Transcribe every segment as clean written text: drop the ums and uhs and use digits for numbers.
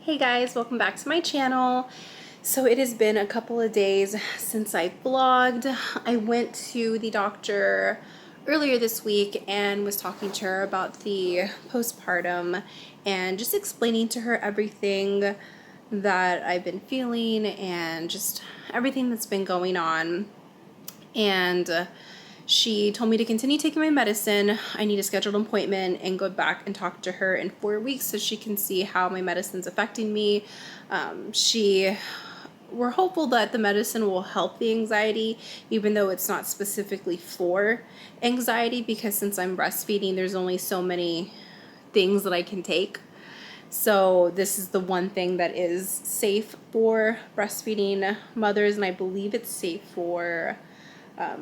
Hey guys, welcome back to my channel. So it has been a couple of days since I vlogged. I went to the doctor earlier this week and was talking to her about the postpartum and just explaining to her everything that I've been feeling and just everything that's been going on. And she told me to continue taking my medicine. I need a scheduled appointment and go back and talk to her in 4 weeks so she can see how my medicine's affecting me. We're hopeful that the medicine will help the anxiety, even though it's not specifically for anxiety, because since I'm breastfeeding, there's only so many things that I can take. So this is the one thing that is safe for breastfeeding mothers, and I believe it's safe for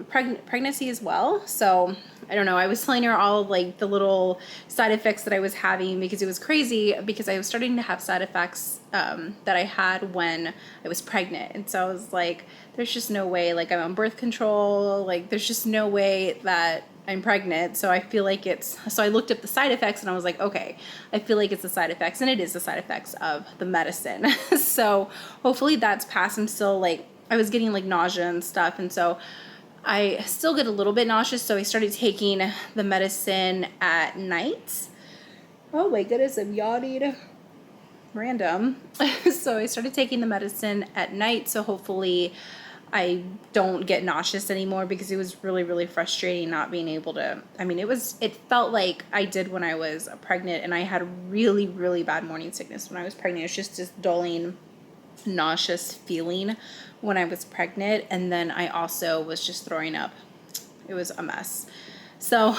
pregnancy as well. So I don't know, I was telling her all like the little side effects that I was having, because it was crazy, because I was starting to have side effects that I had when I was pregnant. And so I was like, there's just no way, like I'm on birth control, like there's just no way that I'm pregnant. So I feel like so I looked up the side effects and I was like, okay, I feel like it's the side effects, and it is the side effects of the medicine. So hopefully that's passed. I was getting like nausea and stuff, and so I still get a little bit nauseous, so I started taking the medicine at night. Oh my goodness, I'm yawning. Random. So I started taking the medicine at night, so hopefully I don't get nauseous anymore, because it was really, really frustrating not being able to, it felt like I did when I was pregnant, and I had really, really bad morning sickness when I was pregnant. It's just this dulling, nauseous feeling when I was pregnant, and then I also was just throwing up. It was a mess. So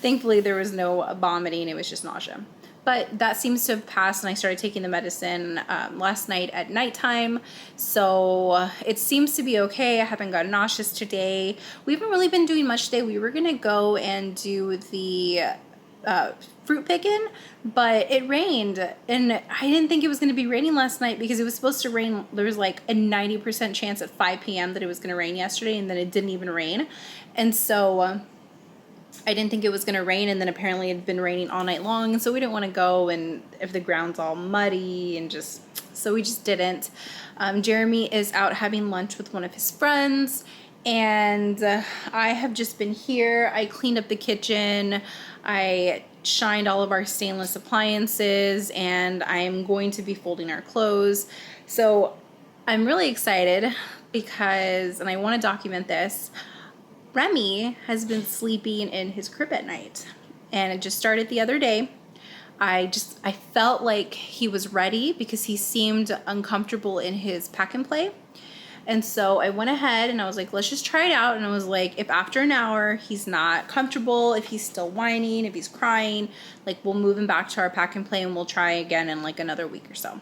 thankfully there was no vomiting, it was just nausea. But that seems to have passed, and I started taking the medicine last night at nighttime. So it seems to be okay. I haven't gotten nauseous today. We haven't really been doing much today. We were gonna go and do the fruit picking, but it rained, and I didn't think it was going to be raining last night, because it was supposed to rain. There was like a 90% chance at 5 p.m. that it was going to rain yesterday, and then it didn't even rain. And so I didn't think it was going to rain, and then apparently it had been raining all night long, and so we didn't want to go, and if the ground's all muddy, and so we just didn't. Jeremy is out having lunch with one of his friends, and I have just been here. I cleaned up the kitchen. I shined all of our stainless appliances, and I am going to be folding our clothes. So I'm really excited because, and I want to document this, Remy has been sleeping in his crib at night, and it just started the other day. I felt like he was ready, because he seemed uncomfortable in his pack and play. And so I went ahead and I was like, let's just try it out. And I was like, if after an hour he's not comfortable, if he's still whining, if he's crying, like we'll move him back to our pack and play, and we'll try again in like another week or so.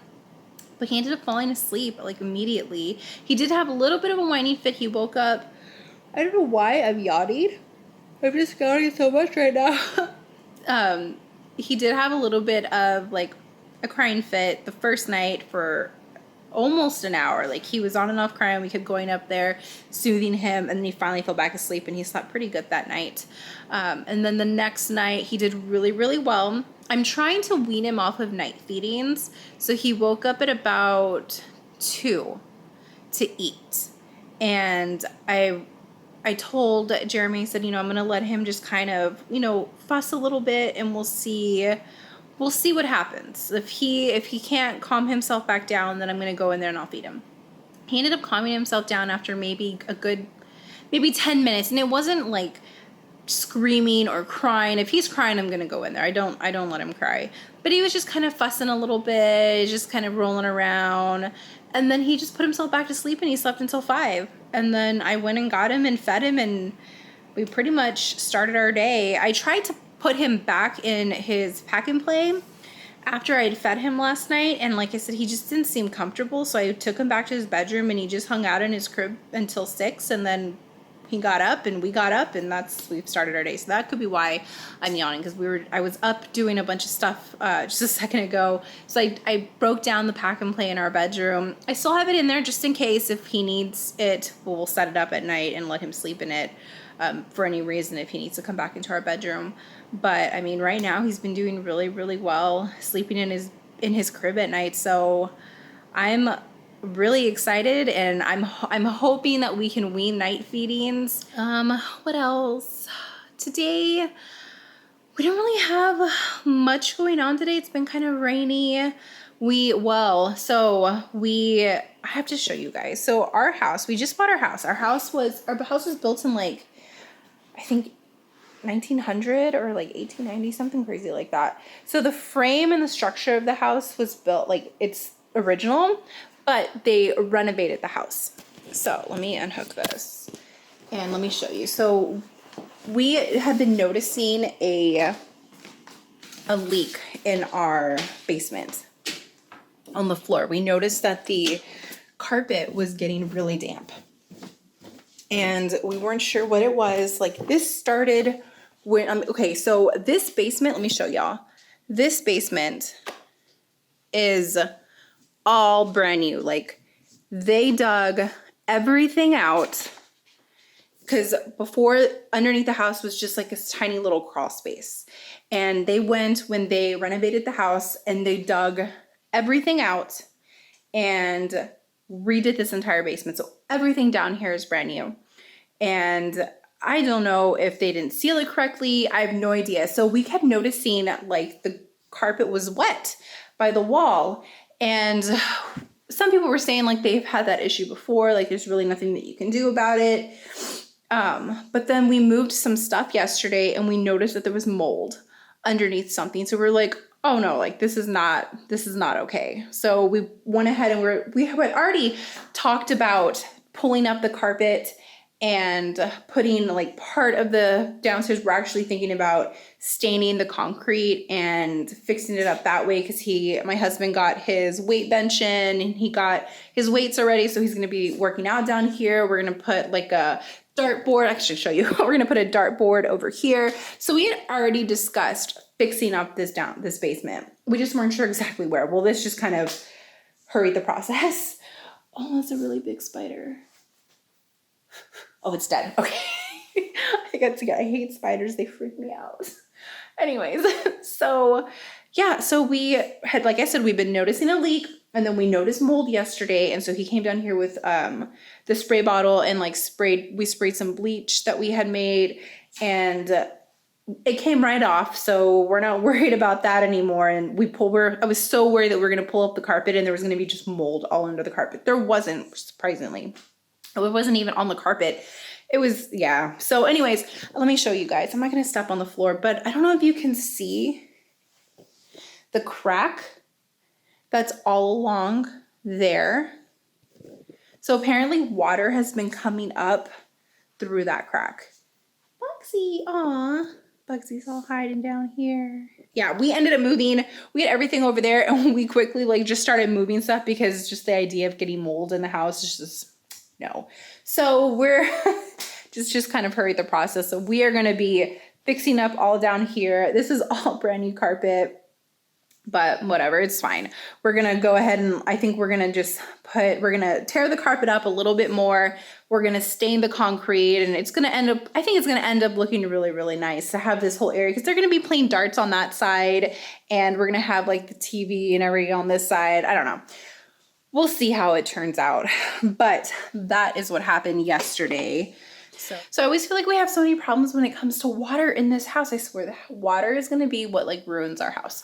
But he ended up falling asleep like immediately. He did have a little bit of a whining fit. He woke up. I don't know why I'm yawning. I'm just yawning so much right now. He did have a little bit of like a crying fit the first night for almost an hour. Like he was on and off crying. We kept going up there, soothing him, and then he finally fell back asleep, and he slept pretty good that night. And then the next night he did really, really well. I'm trying to wean him off of night feedings. So he woke up at about 2 to eat. And I told Jeremy, I said, I'm going to let him just kind of, fuss a little bit, and we'll see what happens. If he can't calm himself back down, then I'm going to go in there and I'll feed him. He ended up calming himself down after maybe 10 minutes. And it wasn't like screaming or crying. If he's crying, I'm going to go in there. I don't let him cry. But he was just kind of fussing a little bit, just kind of rolling around. And then he just put himself back to sleep, and he slept until 5. And then I went and got him and fed him, and we pretty much started our day. I tried to put him back in his pack and play after I'd fed him last night, and like I said, he just didn't seem comfortable, so I took him back to his bedroom, and he just hung out in his crib until 6, and then he got up, and we got up, and we've started our day. So that could be why I'm yawning, because I was up doing a bunch of stuff just a second ago. So I broke down the pack and play in our bedroom. I still have it in there just in case if he needs it. We'll set it up at night and let him sleep in it for any reason if he needs to come back into our bedroom. But I mean, right now he's been doing really, really well, sleeping in his in his crib at night. So I'm really excited, and I'm hoping that we can wean night feedings. What else? Today, we don't really have much going on today. It's been kind of rainy. I have to show you guys. So our house, we just bought our house. Our house was built in like, I think 1900 or like 1890, something crazy like that. So the frame and the structure of the house was built like it's original, but they renovated the house. So let me unhook this and let me show you. So we have been noticing a leak in our basement on the floor. We noticed that the carpet was getting really damp, and we weren't sure what it was. Like, this started when, okay, so this basement, let me show y'all. This basement is all brand new. Like, they dug everything out, because before, underneath the house was just like this tiny little crawl space. And they went, when they renovated the house, and they dug everything out and redid this entire basement. So everything down here is brand new. And I don't know if they didn't seal it correctly. I have no idea. So we kept noticing like the carpet was wet by the wall. And some people were saying like they've had that issue before. Like, there's really nothing that you can do about it. But then we moved some stuff yesterday, and we noticed that there was mold underneath something. So we're like, oh no, like this is not okay. So we went ahead and we had already talked about pulling up the carpet and putting like part of the downstairs. We're actually thinking about staining the concrete and fixing it up that way, because my husband got his weight bench in, and he got his weights already. So he's going to be working out down here. We're going to put like a dartboard. I should show you. We're going to put a dartboard over here. So we had already discussed fixing up this basement. We just weren't sure exactly where. Well, this just kind of hurried the process. Oh, that's a really big spider. Oh, it's dead. Okay. I hate spiders. They freak me out. Anyways, so yeah, so we had, like I said, we've been noticing a leak, and then we noticed mold yesterday. And so he came down here with the spray bottle and like we sprayed some bleach that we had made, and it came right off. So we're not worried about that anymore. And I was so worried that we were going to pull up the carpet and there was going to be just mold all under the carpet. There wasn't, surprisingly. It wasn't even on the carpet. It was, yeah. So anyways, let me show you guys. I'm not going to step on the floor, but I don't know if you can see the crack that's all along there. So apparently water has been coming up through that crack. Bugsy, aw. Bugsy's all hiding down here. Yeah, we ended up moving. We had everything over there, and we quickly like just started moving stuff, because just the idea of getting mold in the house is just no. So we're just kind of hurried the process. So we are going to be fixing up all down here. This is all brand new carpet, but whatever, it's fine. We're going to go ahead, and I think we're going to tear the carpet up a little bit more. We're going to stain the concrete, and I think it's going to end up looking really, really nice to have this whole area, because they're going to be playing darts on that side, and we're going to have like the TV and everything on this side. I don't know. We'll see how it turns out, but that is what happened yesterday. So I always feel like we have so many problems when it comes to water in this house. I swear the water is going to be what like ruins our house.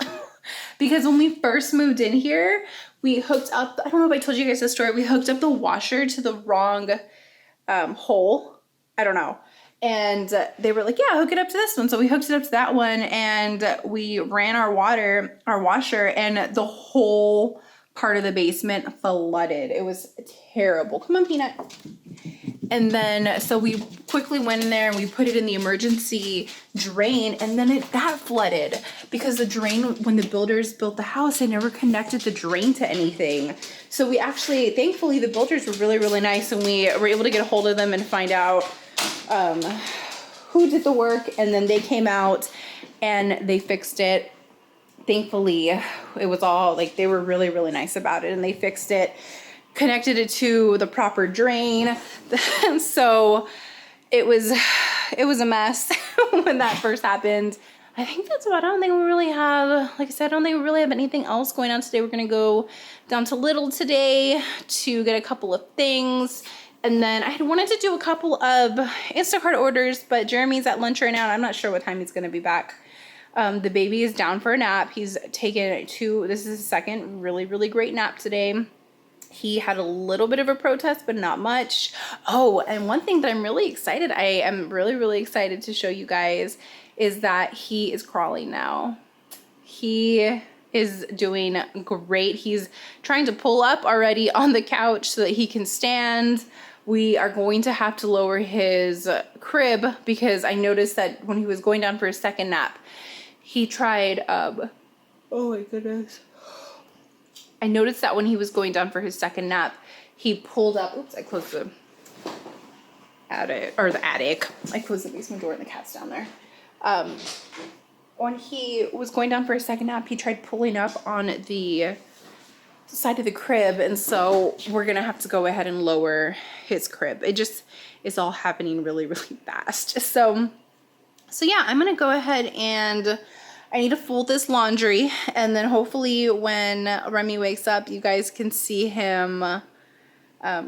Because when we first moved in here, we hooked up, I don't know if I told you guys this story, we hooked up the washer to the wrong hole. I don't know. And they were like, yeah, hook it up to this one. So we hooked it up to that one, and we ran our washer, and the whole part of the basement flooded. It was terrible. Come on, Peanut. And then, so we quickly went in there and we put it in the emergency drain, and then that flooded, because the drain, when the builders built the house, they never connected the drain to anything. So we actually, thankfully, the builders were really, really nice, and we were able to get a hold of them and find out who did the work, and then they came out and they fixed it. Thankfully, it was all like, they were really, really nice about it, and they fixed it, connected it to the proper drain. So it was a mess when that first happened, I think that's about it. I don't think we really have, like I said, I don't think we really have anything else going on today. We're going to go down to Lidl today to get a couple of things. And then I had wanted to do a couple of Instacart orders, but Jeremy's at lunch right now, and I'm not sure what time he's going to be back. The baby is down for a nap. He's taken this is his second really, really great nap today. He had a little bit of a protest, but not much. Oh, and one thing that I'm really excited, I am really, really excited to show you guys is that he is crawling now. He is doing great. He's trying to pull up already on the couch so that he can stand. We are going to have to lower his crib because I noticed that when he was going down for his second nap, he tried, oh my goodness. I noticed that when he was going down for his second nap, he pulled up, oops, I closed the attic, I closed the basement door and the cat's down there. When he was going down for his second nap, he tried pulling up on the side of the crib, and so we're gonna have to go ahead and lower his crib. It just is all happening really, really fast. So yeah, I'm gonna go ahead and I need to fold this laundry, and then hopefully when Remy wakes up, you guys can see him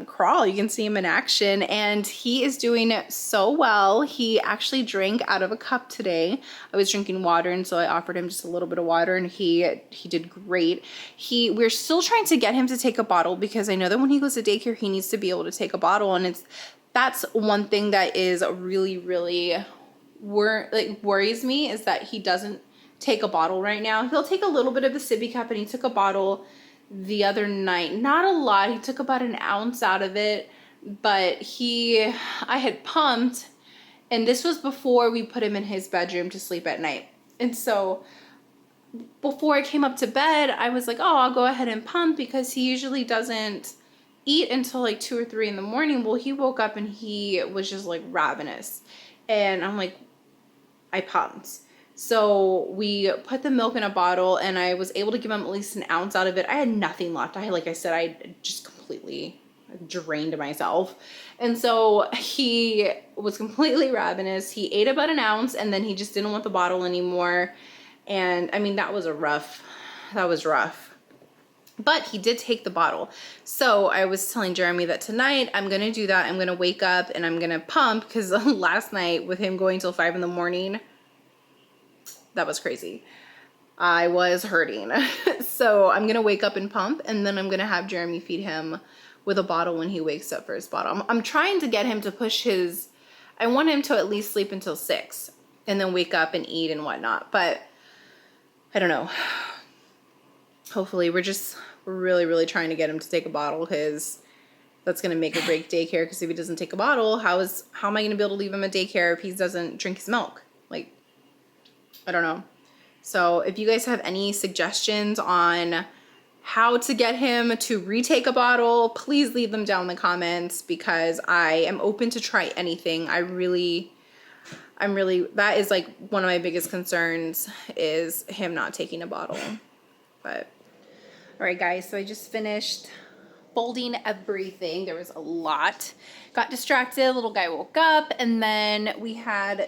crawl. You can see him in action, and he is doing so well. He actually drank out of a cup today. I was drinking water, and so I offered him just a little bit of water, and he did great. We're still trying to get him to take a bottle because I know that when he goes to daycare, he needs to be able to take a bottle, and that's one thing that is really, really worries me is that he doesn't take a bottle right now. He'll take a little bit of the sippy cup, and he took a bottle the other night. Not a lot. He took about an ounce out of it, but I had pumped, and this was before we put him in his bedroom to sleep at night. And so before I came up to bed, I was like, oh, I'll go ahead and pump because he usually doesn't eat until like 2 or 3 in the morning. Well, he woke up and he was just like ravenous, and I'm like, I pumped. So we put the milk in a bottle, and I was able to give him at least an ounce out of it. I had nothing left. Like I said, I just completely drained myself. And so he was completely ravenous. He ate about an ounce, and then he just didn't want the bottle anymore. And I mean, that was rough. But he did take the bottle. So I was telling Jeremy that tonight I'm going to do that. I'm going to wake up and I'm going to pump, because last night with him going till 5 in the morning, that was crazy. I was hurting. So I'm going to wake up and pump, and then I'm going to have Jeremy feed him with a bottle when he wakes up for his bottle. I'm trying to get him to push I want him to at least sleep until 6 and then wake up and eat and whatnot. But I don't know. Hopefully we're really, really trying to get him to take a bottle, because that's going to make or break daycare. Because if he doesn't take a bottle, how am I going to be able to leave him at daycare if he doesn't drink his milk? Like, I don't know. So if you guys have any suggestions on how to get him to retake a bottle, please leave them down in the comments, because I am open to try anything. I'm really, that is like one of my biggest concerns, is him not taking a bottle. But all right, guys, so I just finished folding everything. There was a lot. Got distracted, little guy woke up, and then we had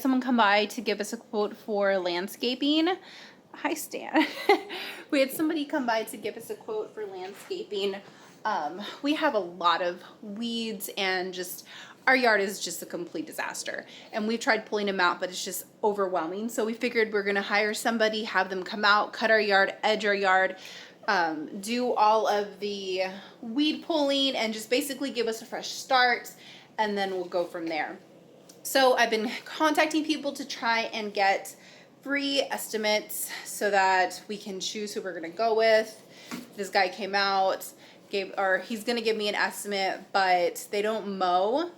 someone come by to give us a quote for landscaping. Hi, Stan. We had somebody come by to give us a quote for landscaping. We have a lot of weeds, and just our yard is just a complete disaster. And we've tried pulling them out, but it's just overwhelming. So we figured we're gonna hire somebody, have them come out, cut our yard, edge our yard, do all of the weed pulling, and just basically give us a fresh start, and then we'll go from there. So I've been contacting people to try and get free estimates so that we can choose who we're gonna go with. This guy came out, he's gonna give me an estimate, but they don't mow.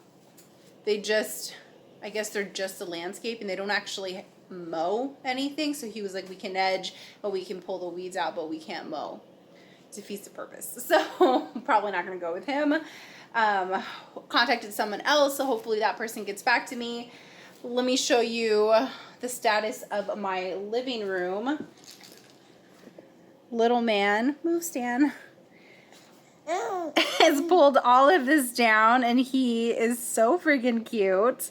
I guess they're just a landscape, and they don't actually mow anything. So he was like, we can edge, but we can pull the weeds out, but we can't mow. Defeats the purpose. So I'm probably not going to go with him. Contacted someone else, so hopefully that person gets back to me. Let me show you the status of my living room. Little man, move, Stan, has pulled all of this down, and he is so freaking cute.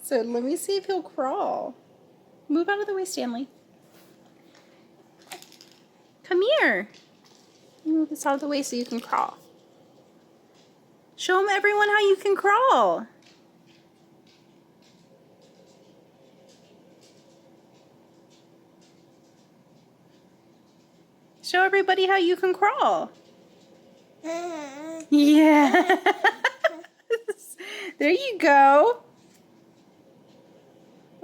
So let me see if he'll crawl. Move out of the way, Stanley. Come here. Move this out of the way so you can crawl. Show everyone how you can crawl. Show everybody how you can crawl. Yeah. There you go.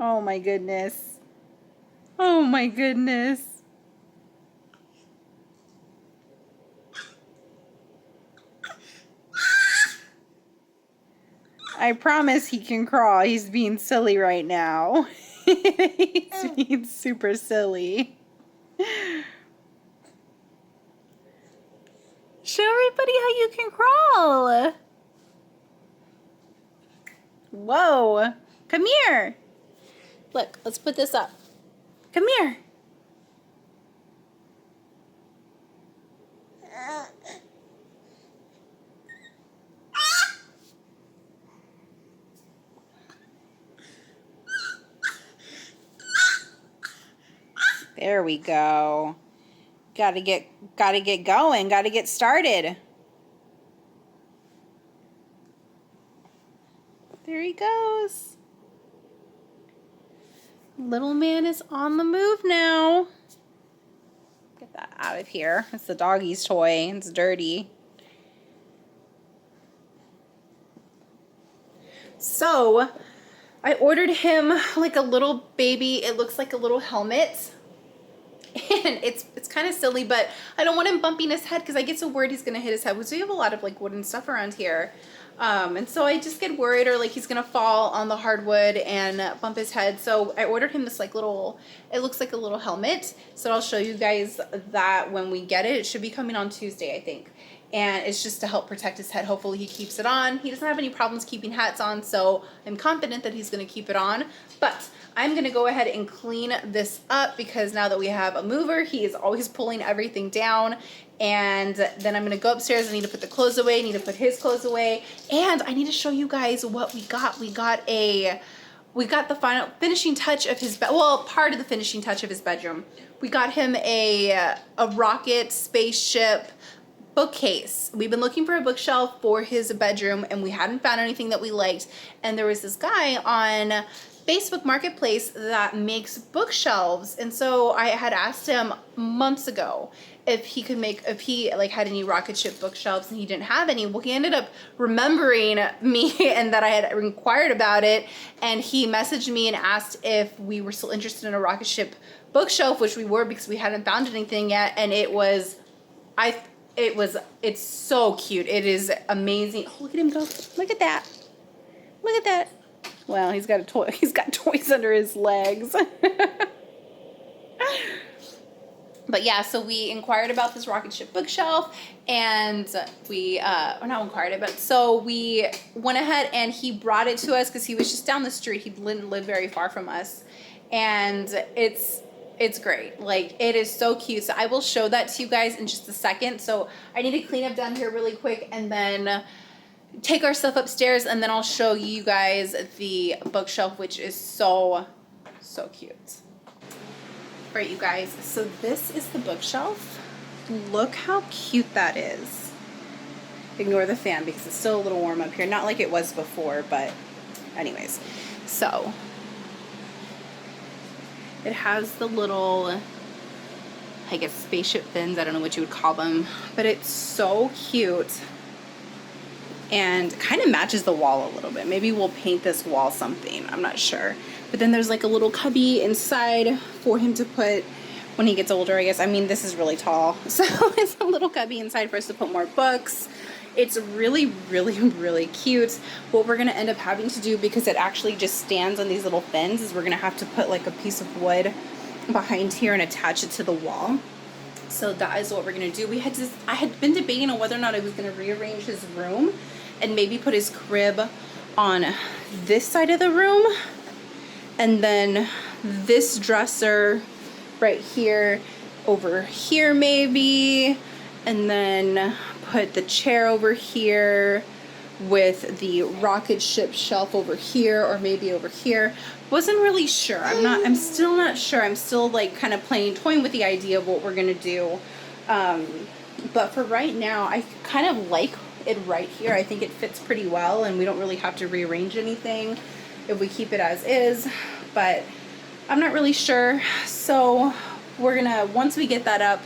Oh my goodness. Oh my goodness. I promise he can crawl. He's being silly right now. He's being super silly. Show everybody how you can crawl. Whoa. Come here. Look, let's put this up. Come here. There we go. Gotta get going, gotta get started. There he goes. Little man is on the move now. Get that out of here. It's the doggy's toy. It's dirty. So, I ordered him like a little baby. It looks like a little helmet. And it's kind of silly, but I don't want him bumping his head because I get so worried he's going to hit his head. Because we have a lot of like wooden stuff around here. And so I just get worried, or like he's going to fall on the hardwood and bump his head. So I ordered him this like little, it looks like a little helmet. So I'll show you guys that when we get it. It should be coming on Tuesday, I think. And it's just to help protect his head. Hopefully he keeps it on. He doesn't have any problems keeping hats on, so I'm confident that he's going to keep it on. But I'm going to go ahead and clean this up because now that we have a mover, he is always pulling everything down. And then I'm going to go upstairs. I need to put the clothes away. I need to put his clothes away. And I need to show you guys what we got. We got the final finishing touch of his part of the finishing touch of his bedroom. We got him a rocket spaceship bookcase. We've been looking for a bookshelf for his bedroom and we hadn't found anything that we liked. And there was this guy on Facebook Marketplace that makes bookshelves. And so I had asked him months ago if he like had any rocket ship bookshelves, and he didn't have any. Well, he ended up remembering me and that I had inquired about it. And he messaged me and asked if we were still interested in a rocket ship bookshelf, which we were because we hadn't found anything yet. And it's so cute. It is amazing. Oh, look at him go. Look at that. Look at that. Well, he's got a toy. He's got toys under his legs. But yeah, so we inquired about this rocket ship bookshelf, and we, or not inquired it, but so we went ahead and he brought it to us because he was just down the street. He didn't live very far from us, and it's great. Like, it is so cute. So I will show that to you guys in just a second. So I need to clean up down here really quick and then take our stuff upstairs, and then I'll show you guys the bookshelf, which is so cute. All right, you guys, so this is the bookshelf. Look how cute that is. Ignore the fan because it's still a little warm up here. Not like it was before, but anyways. So it has the little, I guess, spaceship fins. I don't know what you would call them, but it's so cute and kind of matches the wall a little bit. Maybe we'll paint this wall something. I'm not sure. But then there's like a little cubby inside for him to put when he gets older, I guess. I mean, this is really tall. So it's a little cubby inside for us to put more books. It's really, really, really cute. What we're gonna end up having to do, because it actually just stands on these little fins, is we're gonna have to put like a piece of wood behind here and attach it to the wall. So that is what we're gonna do. I had been debating on whether or not I was gonna rearrange his room and maybe put his crib on this side of the room, and then this dresser right here over here maybe, and then put the chair over here, with the rocket ship shelf over here or maybe over here. Wasn't really sure. I'm still not sure. I'm still like kind of toying with the idea of what we're gonna do. But for right now, I kind of like it right here. I think it fits pretty well and we don't really have to rearrange anything if we keep it as is, but I'm not really sure. So we're gonna, once we get that up,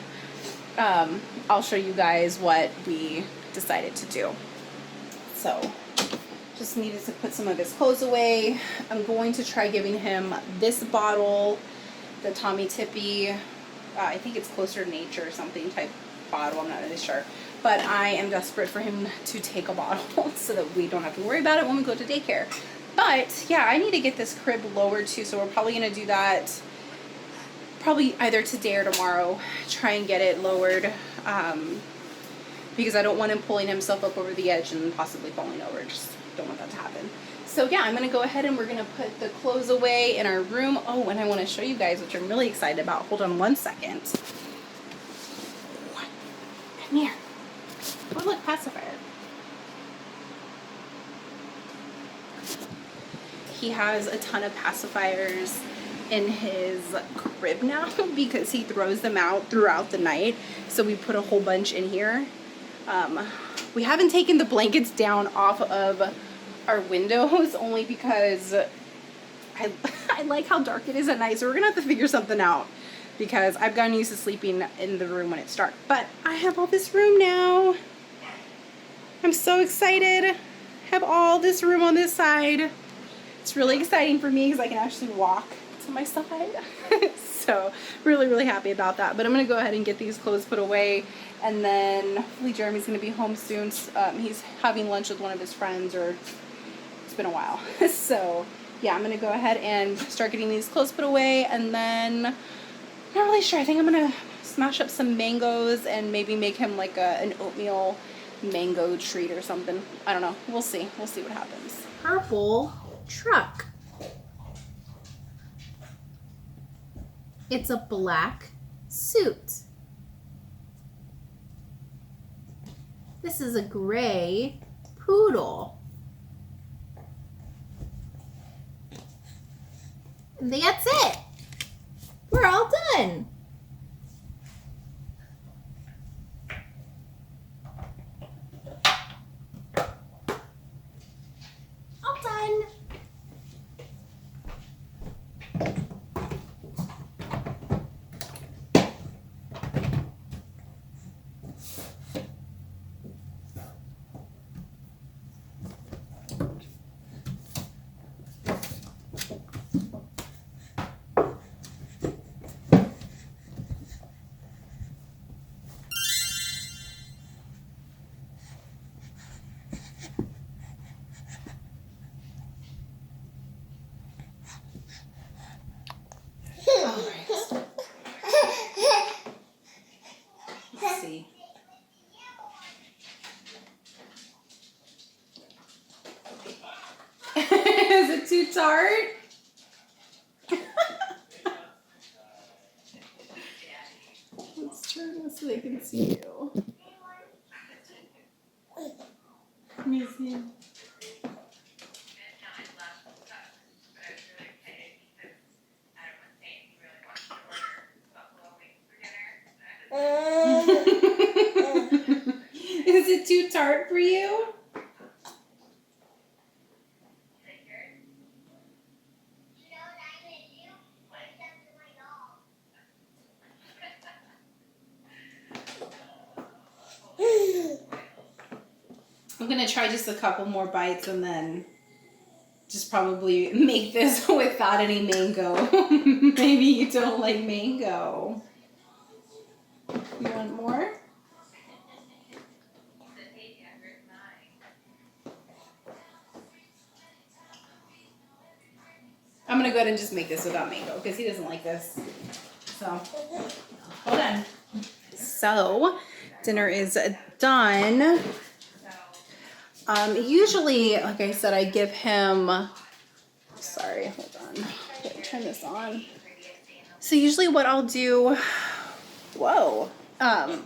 I'll show you guys what we decided to do. So just needed to put some of his clothes away. I'm going to try giving him this bottle, the Tommy Tippy, I think it's Closer to Nature or something type bottle, I'm not really sure. But I am desperate for him to take a bottle so that we don't have to worry about it when we go to daycare. But yeah, I need to get this crib lowered too, so we're probably gonna do that probably either today or tomorrow, try and get it lowered, because I don't want him pulling himself up over the edge and possibly falling over. Just don't want that to happen. So yeah, I'm gonna go ahead and we're gonna put the clothes away in our room. Oh, and I wanna show you guys, which I'm really excited about. Hold on one second. Come here. Oh look, pacifier. He has a ton of pacifiers in his crib now because he throws them out throughout the night. So we put a whole bunch in here. We haven't taken the blankets down off of our windows only because I like how dark it is at night. So we're gonna have to figure something out because I've gotten used to sleeping in the room when it's dark. But I have all this room now. I'm so excited. Have all this room on this side. It's really exciting for me because I can actually walk to my side. So really, really happy about that. But I'm gonna go ahead and get these clothes put away, and then hopefully Jeremy's gonna be home soon. He's having lunch with one of his friends, or it's been a while. So yeah, I'm gonna go ahead and start getting these clothes put away, and then not really sure. I think I'm gonna smash up some mangoes and maybe make him like an oatmeal mango treat or something. I don't know. We'll see. We'll see what happens. Purple truck. It's a black suit. This is a gray poodle. And that's it. We're all done. All done. Let's see. Is it too tart? Let's turn this so they can see you. Let me see. Is it too tart for you? I'm gonna try just a couple more bites and then just probably make this without any mango. Maybe you don't like mango. You want more? I'm gonna go ahead and just make this without mango because he doesn't like this. So, hold on. So, dinner is done. Usually, like I said, I give him, sorry, hold on. Okay, turn this on. So usually what I'll do,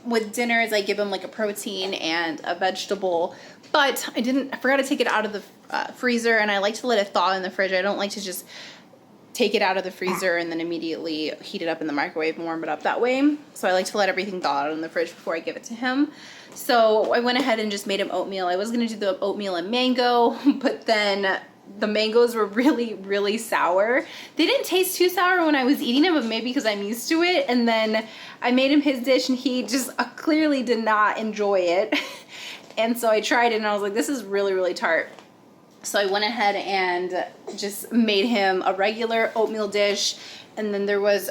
with dinner is I give him like a protein and a vegetable But I forgot to take it out of the freezer, and I like to let it thaw in the fridge. I don't like to just take it out of the freezer and then immediately heat it up in the microwave and warm it up that way. So I like to let everything thaw out in the fridge before I give it to him. So I went ahead and just made him oatmeal. I was gonna do the oatmeal and mango, but then the mangoes were really, really sour. They didn't taste too sour when I was eating them, but maybe because I'm used to it. And then I made him his dish and he just clearly did not enjoy it. And so I tried it and I was like, this is really, really tart. So I went ahead and just made him a regular oatmeal dish. And then there was,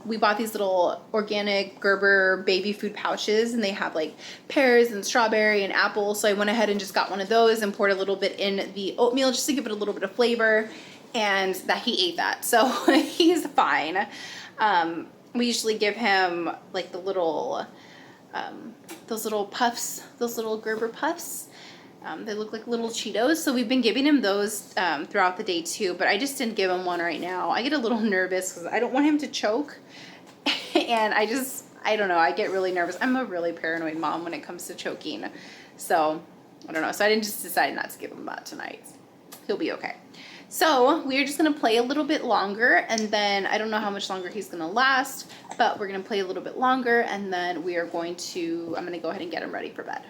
we bought these little organic Gerber baby food pouches, and they have like pears and strawberry and apple. So I went ahead and just got one of those and poured a little bit in the oatmeal just to give it a little bit of flavor, and that he ate that. So he's fine. We usually give him like the little, those little puffs, those little Gerber puffs. They look like little Cheetos, so we've been giving him those throughout the day too, but I just didn't give him one right now. I get a little nervous because I don't want him to choke, and I don't know, I get really nervous. I'm a really paranoid mom when it comes to choking, so I don't know. So I didn't just decide not to give him that tonight. He'll be okay. So we're just gonna play a little bit longer, and then I don't know how much longer he's gonna last, but we're gonna play a little bit longer, and then we are going to, I'm gonna go ahead and get him ready for bed.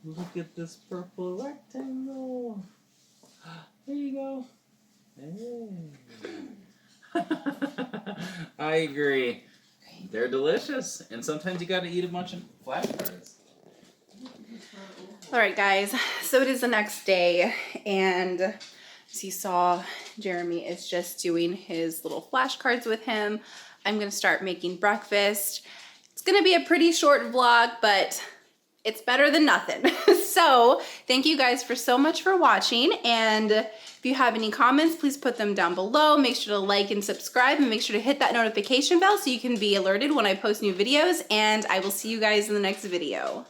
Look at this purple rectangle. There you go. Hey. I agree. They're delicious. And sometimes you gotta eat a bunch of flashcards. All right, guys. So it is the next day. And as you saw, Jeremy is just doing his little flashcards with him. I'm going to start making breakfast. It's going to be a pretty short vlog, but it's better than nothing. So thank you guys so much for watching. And if you have any comments, please put them down below. Make sure to like and subscribe, and make sure to hit that notification bell so you can be alerted when I post new videos. And I will see you guys in the next video.